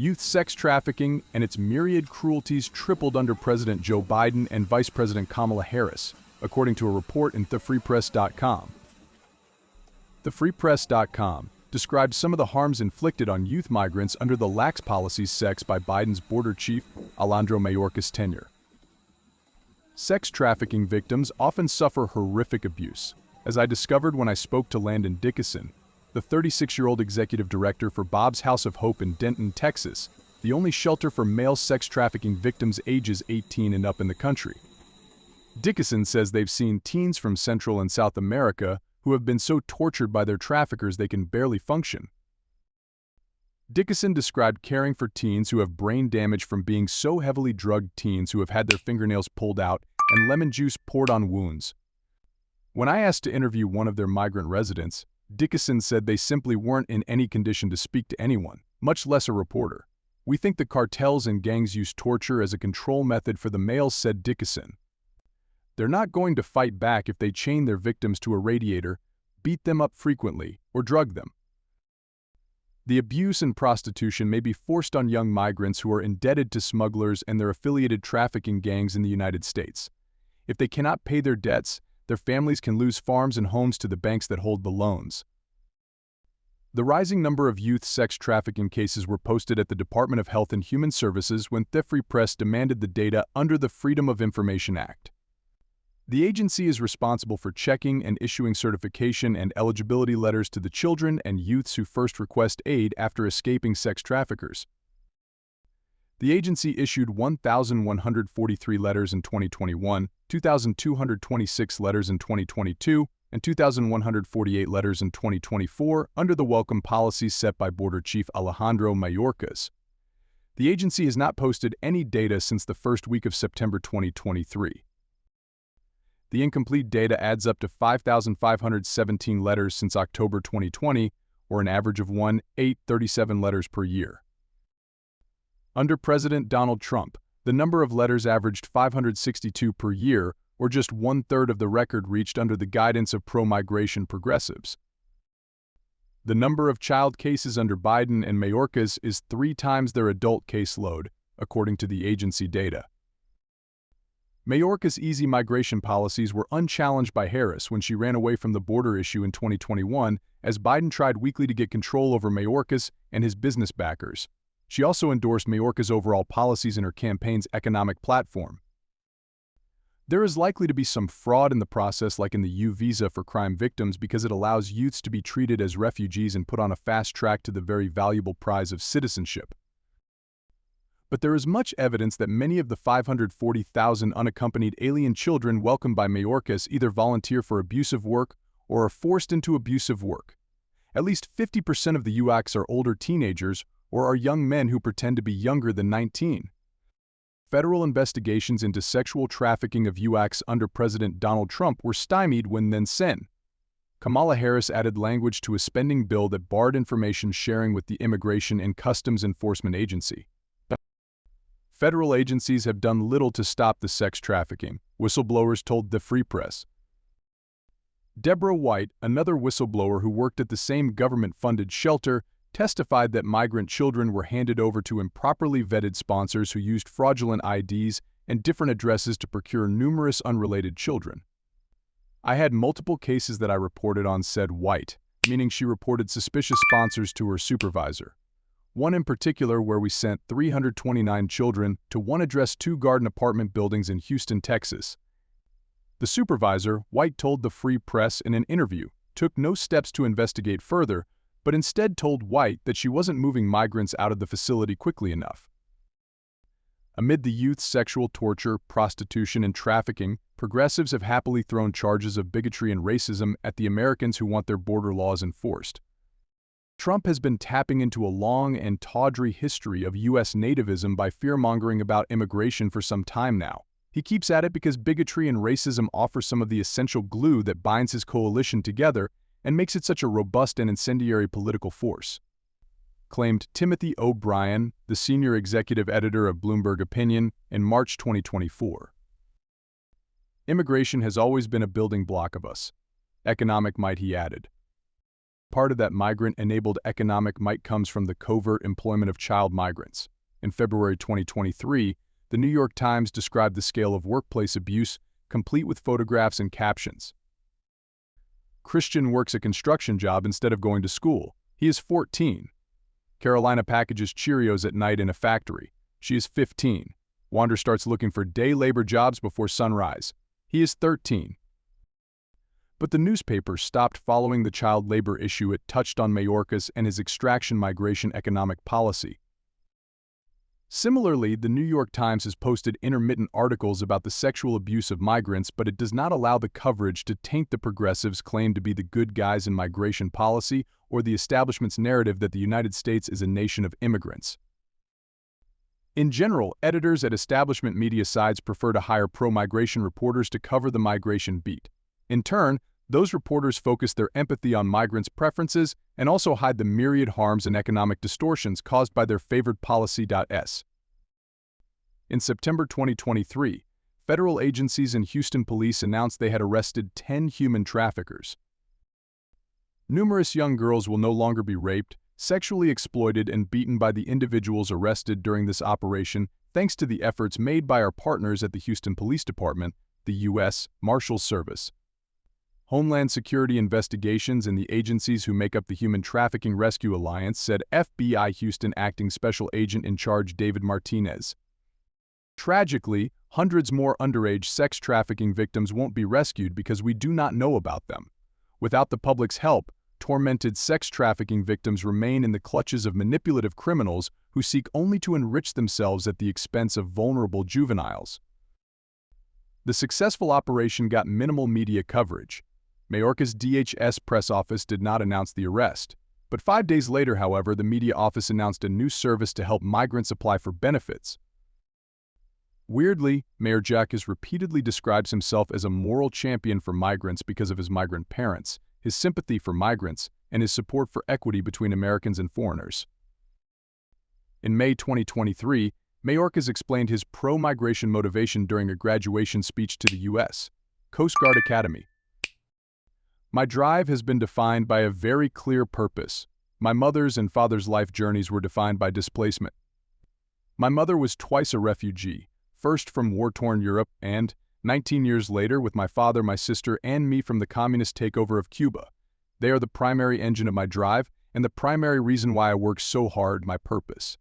Youth sex trafficking and its myriad cruelties tripled under President Joe Biden and Vice President Kamala Harris, according to a report in thefreepress.com. Thefreepress.com described some of the harms inflicted on youth migrants under the lax policies set by Biden's border chief, Alejandro Mayorkas' tenure. Sex trafficking victims often suffer horrific abuse, as I discovered when I spoke to Landon Dickeson, the 36-year-old executive director for Bob's House of Hope in Denton, Texas, the only shelter for male sex trafficking victims ages 18 and up in the country. Dickeson says they've seen teens from Central and South America who have been so tortured by their traffickers they can barely function. Dickeson described caring for teens who have brain damage from being so heavily drugged, teens who have had their fingernails pulled out and lemon juice poured on wounds. When I asked to interview one of their migrant residents, Dickeson said they simply weren't in any condition to speak to anyone, much less a reporter. "We think the cartels and gangs use torture as a control method for the males," said Dickeson. "They're not going to fight back if they chain their victims to a radiator, beat them up frequently, or drug them." The abuse and prostitution may be forced on young migrants who are indebted to smugglers and their affiliated trafficking gangs in the United States. If they cannot pay their debts, their families can lose farms and homes to the banks that hold the loans. The rising number of youth sex trafficking cases were posted at the Department of Health and Human Services when The Free Press demanded the data under the Freedom of Information Act. The agency is responsible for checking and issuing certification and eligibility letters to the children and youths who first request aid after escaping sex traffickers. The agency issued 1,143 letters in 2021, 2,226 letters in 2022, and 2,148 letters in 2024 under the welcome policies set by Border Chief Alejandro Mayorkas. The agency has not posted any data since the first week of September 2023. The incomplete data adds up to 5,517 letters since October 2020, or an average of 1,837 letters per year. Under President Donald Trump, the number of letters averaged 562 per year, or just one-third of the record reached under the guidance of pro-migration progressives. The number of child cases under Biden and Mayorkas is 3 times their adult caseload, according to the agency data. Mayorkas' easy migration policies were unchallenged by Harris when she ran away from the border issue in 2021, as Biden tried weakly to get control over Mayorkas and his business backers. She also endorsed Mayorkas' overall policies in her campaign's economic platform. There is likely to be some fraud in the process, like in the U visa for crime victims, because it allows youths to be treated as refugees and put on a fast track to the very valuable prize of citizenship. But there is much evidence that many of the 540,000 unaccompanied alien children welcomed by Mayorkas either volunteer for abusive work or are forced into abusive work. At least 50% of the UACs are older teenagers or are young men who pretend to be younger than 19. Federal investigations into sexual trafficking of UACs under President Donald Trump were stymied when then Kamala Harris added language to a spending bill that barred information sharing with the Immigration and Customs Enforcement Agency. Federal agencies have done little to stop the sex trafficking, whistleblowers told The Free Press. Deborah White, another whistleblower who worked at the same government-funded shelter, testified that migrant children were handed over to improperly vetted sponsors who used fraudulent IDs and different addresses to procure numerous unrelated children. "I had multiple cases that I reported on," said White, meaning she reported suspicious sponsors to her supervisor. One in particular where we sent 329 children to one address, 2 garden apartment buildings in Houston, Texas. The supervisor, White told The Free Press in an interview, took no steps to investigate further, but instead told White that she wasn't moving migrants out of the facility quickly enough. Amid the youth's sexual torture, prostitution, and trafficking, progressives have happily thrown charges of bigotry and racism at the Americans who want their border laws enforced. Trump has been tapping into a long and tawdry history of U.S. nativism by fear-mongering about immigration for some time now. He keeps at it because bigotry and racism offer some of the essential glue that binds his coalition together and makes it such a robust and incendiary political force, claimed Timothy O'Brien, the senior executive editor of Bloomberg Opinion, in March 2024. Immigration has always been a building block of us. Economic might, he added. Part of that migrant-enabled economic might comes from the covert employment of child migrants. In February 2023, the New York Times described the scale of workplace abuse, complete with photographs and captions. Christian works a construction job instead of going to school. He is 14. Carolina packages Cheerios at night in a factory. She is 15. Wander starts looking for day labor jobs before sunrise. He is 13. But the newspaper stopped following the child labor issue. It touched on Mayorkas and his extraction migration economic policy. Similarly, the New York Times has posted intermittent articles about the sexual abuse of migrants, but it does not allow the coverage to taint the progressives' claim to be the good guys in migration policy or the establishment's narrative that the United States is a nation of immigrants. In general, editors at establishment media sites prefer to hire pro-migration reporters to cover the migration beat. In turn, those reporters focus their empathy on migrants' preferences and also hide the myriad harms and economic distortions caused by their favored policy.s. In September 2023, federal agencies and Houston police announced they had arrested 10 human traffickers. Numerous young girls will no longer be raped, sexually exploited, and beaten by the individuals arrested during this operation, thanks to the efforts made by our partners at the Houston Police Department, the U.S. Marshals Service, Homeland Security Investigations, and the agencies who make up the Human Trafficking Rescue Alliance, said FBI Houston Acting Special Agent in Charge David Martinez. Tragically, hundreds more underage sex trafficking victims won't be rescued because we do not know about them. Without the public's help, tormented sex trafficking victims remain in the clutches of manipulative criminals who seek only to enrich themselves at the expense of vulnerable juveniles. The successful operation got minimal media coverage. Mayorkas' DHS press office did not announce the arrest. But 5 days later, however, the media office announced a new service to help migrants apply for benefits. Weirdly, Mayorkas repeatedly describes himself as a moral champion for migrants because of his migrant parents, his sympathy for migrants, and his support for equity between Americans and foreigners. In May 2023, Mayorkas explained his pro-migration motivation during a graduation speech to the U.S. Coast Guard Academy. My drive has been defined by a very clear purpose. My mother's and father's life journeys were defined by displacement. My mother was twice a refugee, first from war-torn Europe and, 19 years later, with my father, my sister, and me from the communist takeover of Cuba. They are the primary engine of my drive and the primary reason why I work so hard, my purpose.